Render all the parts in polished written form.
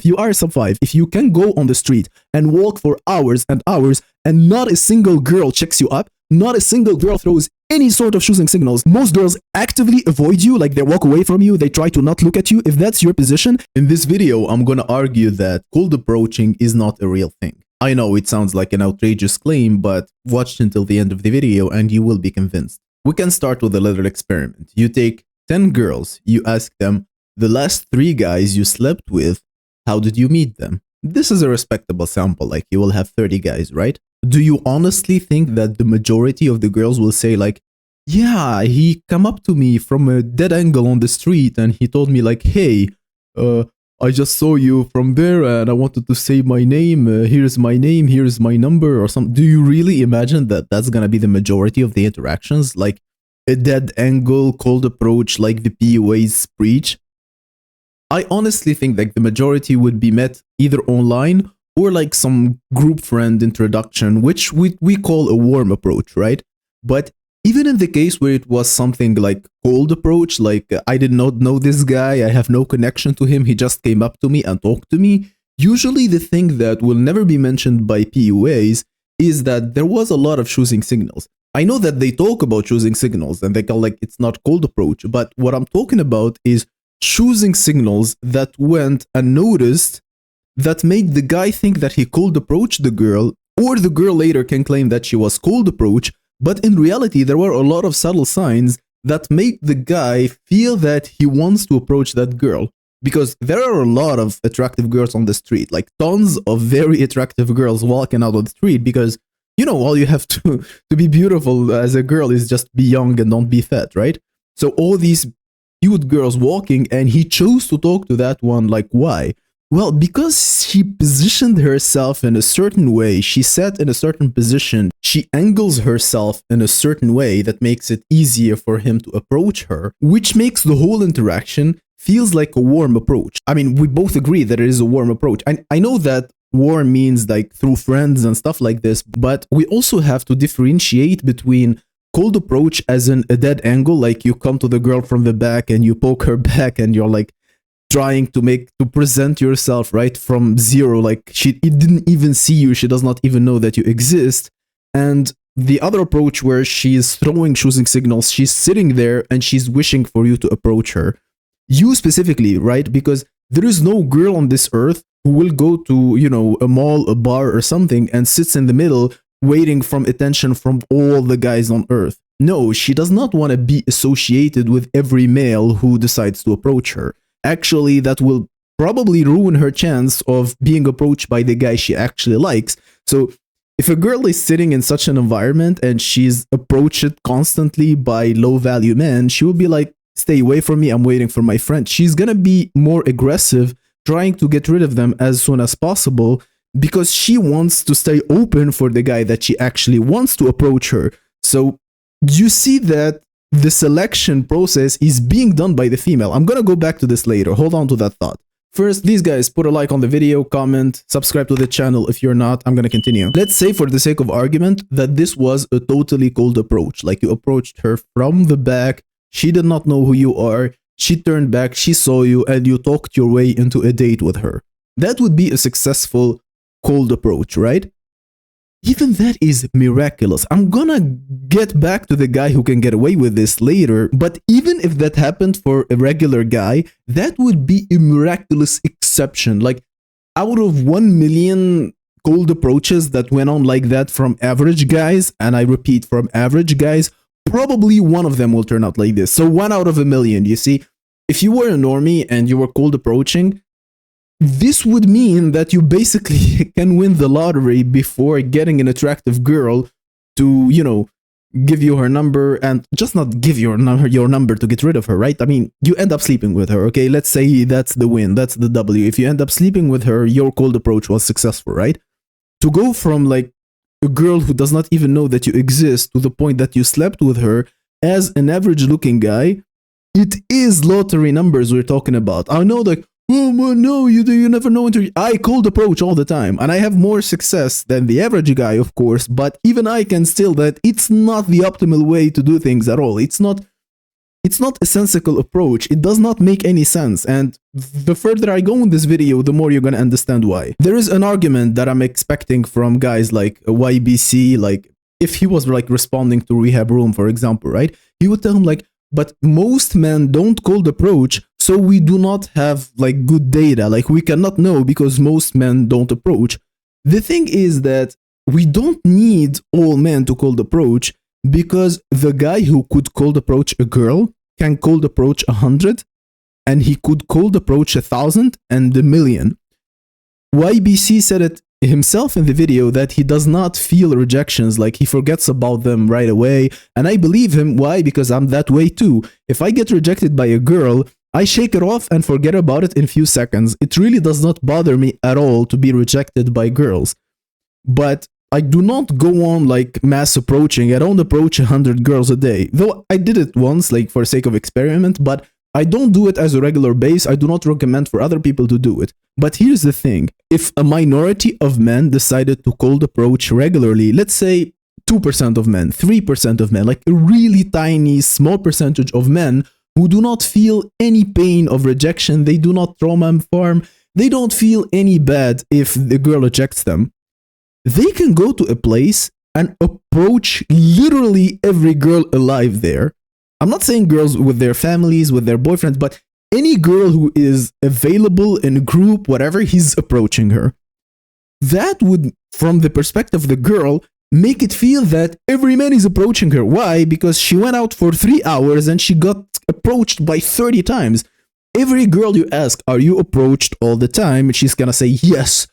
If you are sub 5, if you can go on the street and walk for hours and hours and not a single girl checks you up, not a single girl throws any sort of choosing signals, most girls actively avoid you, like they walk away from you, they try to not look at you. If that's your position, in this video, I'm gonna argue that cold approaching is not a real thing. I know it sounds like an outrageous claim, but watch until the end of the video and you will be convinced. We can start with a little experiment. You take 10 girls, you ask them, the last 3 guys you slept with, how did you meet them? This is a respectable sample, like you will have 30 guys, right? Do you honestly think that the majority of the girls will say like, yeah, he come up to me from a dead angle on the street and he told me like, hey, I just saw you from there and I wanted to say my name, here's my name, here's my number or something. Do you really imagine that that's gonna be the majority of the interactions? Like a dead angle, cold approach, like the PUA's preach? I honestly think like the majority would be met either online or like some group friend introduction, which we call a warm approach, right? But even in the case where it was something like cold approach, like I did not know this guy, I have no connection to him, he just came up to me and talked to me, usually the thing that will never be mentioned by PUAs is that there was a lot of choosing signals. I know that they talk about choosing signals and they call like it's not cold approach, but what I'm talking about is choosing signals that went unnoticed that made the guy think that he cold approached the girl, or the girl later can claim that she was cold approach, but in reality there were a lot of subtle signs that made the guy feel that he wants to approach that girl. Because there are a lot of attractive girls on the street, like tons of very attractive girls walking out on the street because, you know, all you have to be beautiful as a girl is just be young and don't be fat, right? So all these cute girls walking and he chose to talk to that one, like why? Well, because she positioned herself in a certain way, she sat in a certain position, she angles herself in a certain way that makes it easier for him to approach her, which makes the whole interaction feels like a warm approach. I mean, we both agree that it is a warm approach. And I know that warm means like through friends and stuff like this, but we also have to differentiate between cold approach as in a dead angle, like you come to the girl from the back and you poke her back and you're like trying to present yourself right from zero, like it didn't even see you, she does not even know that you exist. And the other approach where she is throwing choosing signals, she's sitting there and she's wishing for you to approach her. You specifically, right? Because there is no girl on this earth who will go to, you know, a mall, a bar or something and sits in the middle waiting from attention from all the guys on earth. No, she does not want to be associated with every male who decides to approach her. Actually, that will probably ruin her chance of being approached by the guy she actually likes. So if a girl is sitting in such an environment and she's approached constantly by low value men, she will be like, stay away from me, I'm waiting for my friend. She's gonna be more aggressive, trying to get rid of them as soon as possible because she wants to stay open for the guy that she actually wants to approach her. So you see that the selection process is being done by the female. I'm gonna go back to this later. Hold on to that thought. First, these guys, put a like on the video, comment, subscribe to the channel if you're not. I'm gonna continue. Let's say for the sake of argument that this was a totally cold approach. Like you approached her from the back, she did not know who you are, she turned back, she saw you, and you talked your way into a date with her. That would be a successful cold approach, right? Even that is miraculous. I'm gonna get back to the guy who can get away with this later, but even if that happened for a regular guy, that would be a miraculous exception. Like out of 1 million cold approaches that went on like that from average guys, and I repeat, from average guys, probably one of them will turn out like this. So 1 out of 1 million, you see? If you were a normie and you were cold approaching, this would mean that you basically can win the lottery before getting an attractive girl to, you know, give you her number and just not give your number to get rid of her, right? I mean, you end up sleeping with her, okay? Let's say that's the win, that's the W. If you end up sleeping with her, your cold approach was successful, right? To go from like a girl who does not even know that you exist to the point that you slept with her as an average looking guy, it is lottery numbers we're talking about. I know like, oh no, you never know until I cold approach all the time and I have more success than the average guy, of course, but even I can still that it's not the optimal way to do things at all. It's not It's not a sensical approach. It does not make any sense. And the further I go in this video, the more you're going to understand why. There is an argument that I'm expecting from guys like YBC, like if he was like responding to Rehab Room, for example, right? He would tell him like, but most men don't cold approach, so we do not have like good data. Like we cannot know because most men don't approach. The thing is that we don't need all men to cold approach, because the guy who could cold approach a girl can cold approach 100, and he could cold approach 1,000 and 1,000,000. YBC said it himself in the video that he does not feel rejections, like he forgets about them right away. And I believe him. Why? Because I'm that way too. If I get rejected by a girl, I shake it off and forget about it in a few seconds. It really does not bother me at all to be rejected by girls. But I do not go on like mass approaching. I don't approach 100 girls a day. Though I did it once, like for sake of experiment, but I don't do it as a regular base. I do not recommend for other people to do it. But here's the thing. If a minority of men decided to cold approach regularly, let's say 2% of men, 3% of men, like a really tiny, small percentage of men who do not feel any pain of rejection, they do not trauma inform, they don't feel any bad if the girl rejects them, they can go to a place and approach literally every girl alive there. I'm not saying girls with their families, with their boyfriends, but any girl who is available in a group, whatever, he's approaching her. That would, from the perspective of the girl, make it feel that every man is approaching her. Why? Because she went out for 3 hours and she got approached by 30 times. Every girl you ask, are you approached all the time? She's gonna say, yes.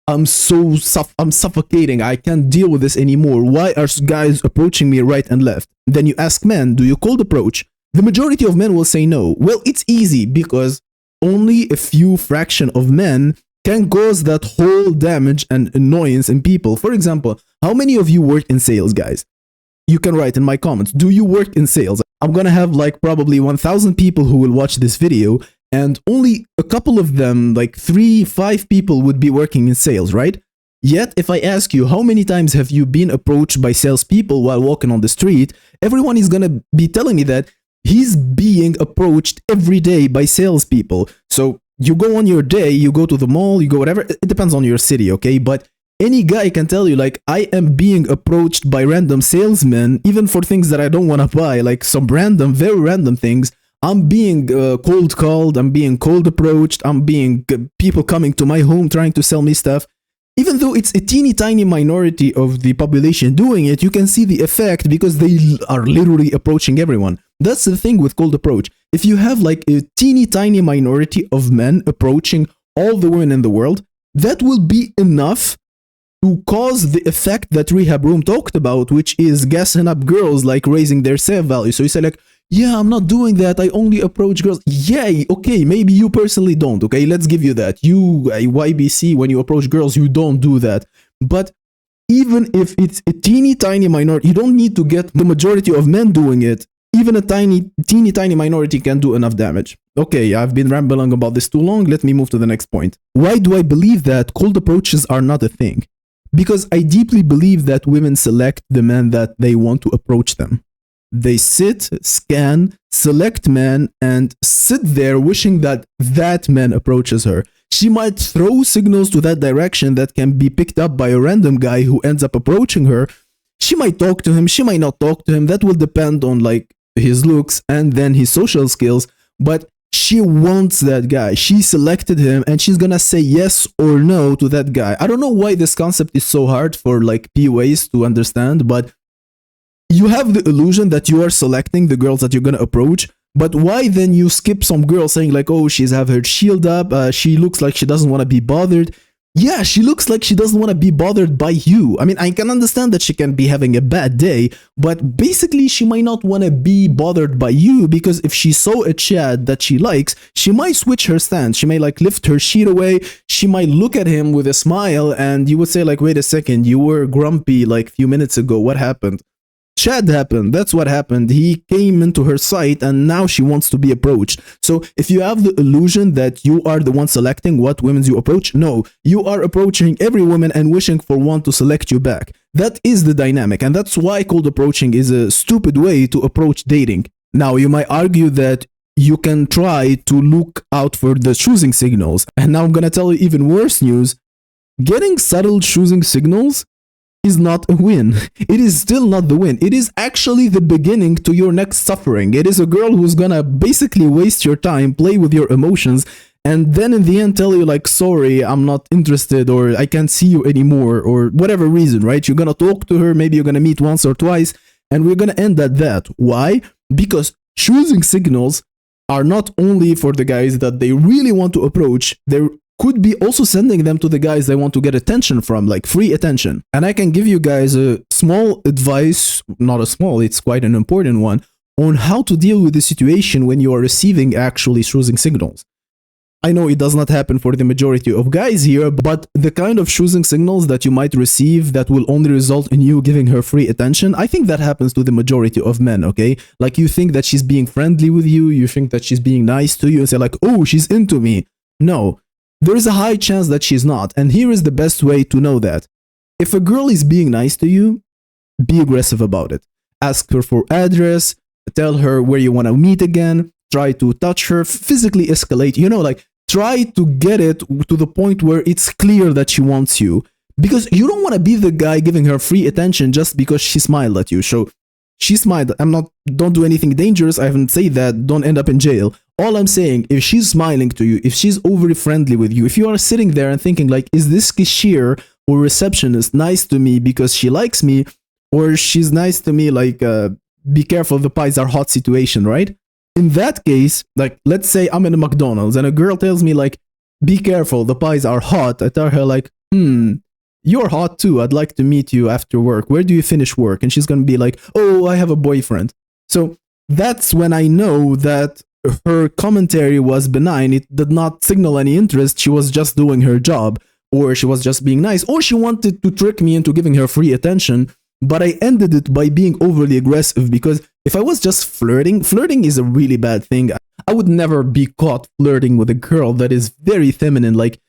I'm suffocating. I can't deal with this anymore. Why are guys approaching me right and left? Then you ask men, do you cold approach? The majority of men will say no. Well, it's easy because only a few fraction of men can cause that whole damage and annoyance in people. For example, how many of you work in sales, guys? You can write in my comments. Do you work in sales? I'm gonna have like probably 1,000 people who will watch this video, and only a couple of them, like 3-5 people, would be working in sales, right? Yet, if I ask you how many times have you been approached by salespeople while walking on the street, everyone is gonna be telling me that he's being approached every day by salespeople. So you go on your day, you go to the mall, you go whatever, it depends on your city, okay? But any guy can tell you, like, I am being approached by random salesmen, even for things that I don't want to buy, like some random, very random things. I'm being cold called, I'm being cold approached, I'm being people coming to my home trying to sell me stuff. Even though it's a teeny tiny minority of the population doing it, you can see the effect because they are literally approaching everyone. That's the thing with cold approach. If you have like a teeny tiny minority of men approaching all the women in the world, that will be enough to cause the effect that Rehab Room talked about, which is gassing up girls, like raising their self-value. So you say like, yeah, I'm not doing that. I only approach girls. Yay, okay, maybe you personally don't, okay? Let's give you that. You, YBC, when you approach girls, you don't do that. But even if it's a teeny tiny minority, you don't need to get the majority of men doing it. Even a teeny tiny minority can do enough damage. Okay, I've been rambling about this too long. Let me move to the next point. Why do I believe that cold approaches are not a thing? Because I deeply believe that women select the men that they want to approach them. They sit, scan, select men, and sit there wishing that that man approaches her. She might throw signals to that direction that can be picked up by a random guy who ends up approaching her. She might talk to him, she might not talk to him. That will depend on like his looks and then his social skills. But she wants that guy. She selected him and she's gonna say yes or no to that guy. I don't know why this concept is so hard for like PUAs to understand, but you have the illusion that you are selecting the girls that you're gonna approach, but why then you skip some girl saying like, oh, she's have her shield up, she looks like she doesn't want to be bothered. Yeah, she looks like she doesn't want to be bothered by you. I mean, I can understand that she can be having a bad day, but basically she might not want to be bothered by you, because if she saw a Chad that she likes, she might switch her stance. She may like lift her sheet away. She might look at him with a smile and you would say like, wait a second, you were grumpy like a few minutes ago. What happened? Chad happened. That's what happened. He came into her sight and now she wants to be approached. So if you have the illusion that you are the one selecting what women you approach, no, you are approaching every woman and wishing for one to select you back. That is the dynamic, and that's why cold approaching is a stupid way to approach dating. Now, you might argue that you can try to look out for the choosing signals. And now I'm gonna tell you even worse news. Getting subtle choosing signals is not a win. It is still not the win. It is actually the beginning to your next suffering. It is a girl who's gonna basically waste your time, play with your emotions, and then in the end tell you like, sorry, I'm not interested, or I can't see you anymore, or whatever reason, right? You're gonna talk to her, maybe you're gonna meet once or twice, and we're gonna end at that. Why? Because choosing signals are not only for the guys that they really want to approach, they're could be also sending them to the guys they want to get attention from, like free attention. And I can give you guys a small advice, not a small, it's quite an important one, on how to deal with the situation when you are receiving actually choosing signals. I know it does not happen for the majority of guys here, but the kind of choosing signals that you might receive that will only result in you giving her free attention, I think that happens to the majority of men, okay? Like you think that she's being friendly with you, you think that she's being nice to you, and say like, oh, she's into me. No. There is a high chance that she's not, and here is the best way to know that. If a girl is being nice to you, be aggressive about it. Ask her for address, tell her where you want to meet again, try to touch her, physically escalate, like try to get it to the point where it's clear that she wants you. Because you don't want to be the guy giving her free attention just because she smiled at you. So she smiled. Don't do anything dangerous. I haven't said that. Don't end up in jail. All I'm saying, if she's smiling to you, if she's overly friendly with you, if you are sitting there and thinking like, is this cashier or receptionist nice to me because she likes me, or she's nice to me like, be careful, the pies are hot situation, right? In that case, like, let's say I'm in a McDonald's and a girl tells me like, be careful, the pies are hot. I tell her like, you're hot too. I'd like to meet you after work. Where do you finish work? And she's going to be like, oh, I have a boyfriend. So that's when I know that her commentary was benign. It did not signal any interest. She was just doing her job, or she was just being nice, or she wanted to trick me into giving her free attention. But I ended it by being overly aggressive, because if I was just flirting is a really bad thing. I would never be caught flirting with a girl that is very feminine. Like,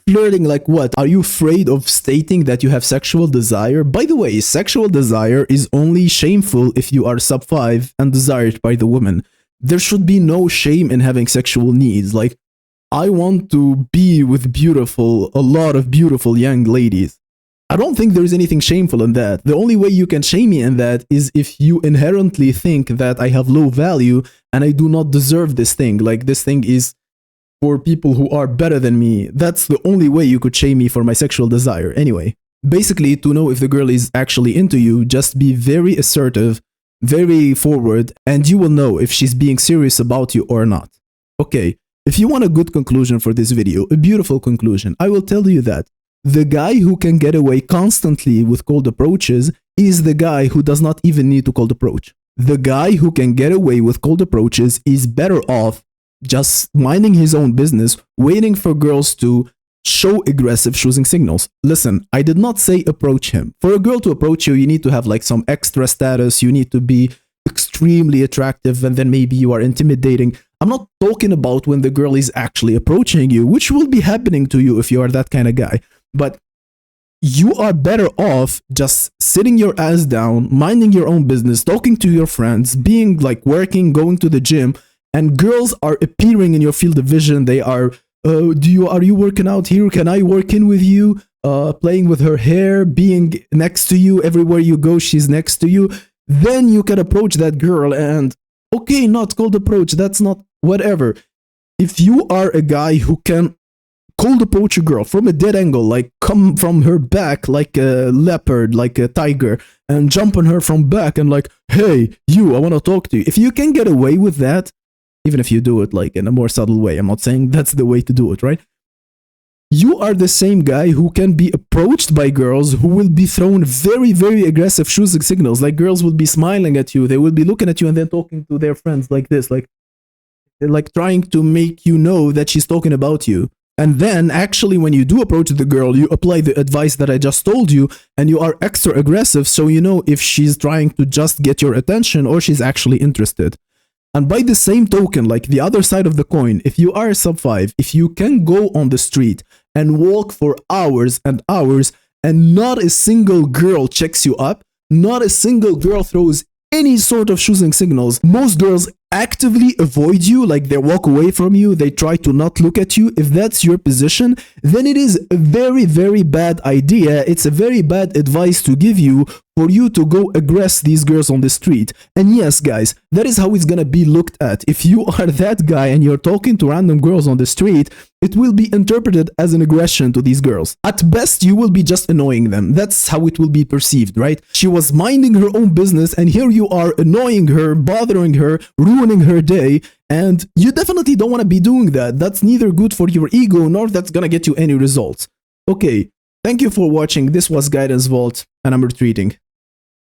flirting like what? Are you afraid of stating that you have sexual desire? By the way, sexual desire is only shameful if you are sub 5 and desired by the woman. There should be no shame in having sexual needs. Like, I want to be with a lot of beautiful young ladies. I don't think there's anything shameful in that. The only way you can shame me in that is if you inherently think that I have low value and I do not deserve this thing. Like, this thing is for people who are better than me. That's the only way you could shame me for my sexual desire. Anyway, basically, to know if the girl is actually into you, just be very assertive, very forward, and you will know if she's being serious about you or not. Okay, if you want a good conclusion for this video, a beautiful conclusion, I will tell you that the guy who can get away constantly with cold approaches is the guy who does not even need to cold approach. The guy who can get away with cold approaches is better off just minding his own business, waiting for girls to show aggressive choosing signals. Listen, I did not say approach him. For a girl to approach you, you need to have like some extra status, you need to be extremely attractive, and then maybe you are intimidating. I'm not talking about when the girl is actually approaching you, which will be happening to you if you are that kind of guy. But you are better off just sitting your ass down, minding your own business, talking to your friends, being like working, going to the gym, and girls are appearing in your field of vision. They are, are you working out here? Can I work in with you? Playing with her hair, being next to you everywhere you go, she's next to you. Then you can approach that girl and, okay, not cold approach, that's not whatever. If you are a guy who can cold approach a girl from a dead angle, like come from her back like a leopard, like a tiger, and jump on her from back and like, hey, you, I want to talk to you. If you can get away with that, even if you do it like in a more subtle way, I'm not saying that's the way to do it, right? You are the same guy who can be approached by girls who will be thrown very, very aggressive choosing signals. Like, girls will be smiling at you, they will be looking at you and then talking to their friends like this, like trying to make you know that she's talking about you. And then actually when you do approach the girl, you apply the advice that I just told you, and you are extra aggressive so you know if she's trying to just get your attention or she's actually interested. And by the same token, like the other side of the coin, if you are a sub 5, if you can go on the street and walk for hours and hours and not a single girl checks you up, not a single girl throws any sort of choosing signals. Most girls actively avoid you, like they walk away from you, they try to not look at you. If that's your position, then it is a very, very bad idea. It's a very bad advice to give you for you to go aggress these girls on the street. And yes, guys, that is how it's gonna be looked at. If you are that guy and you're talking to random girls on the street, it will be interpreted as an aggression to these girls. At best, you will be just annoying them. That's how it will be perceived, right? She was minding her own business, and here you are annoying her, bothering her, ruining her day, and you definitely don't want to be doing that. That's neither good for your ego, nor that's gonna get you any results. Okay, thank you for watching. This was Guidance Vault, and I'm retreating.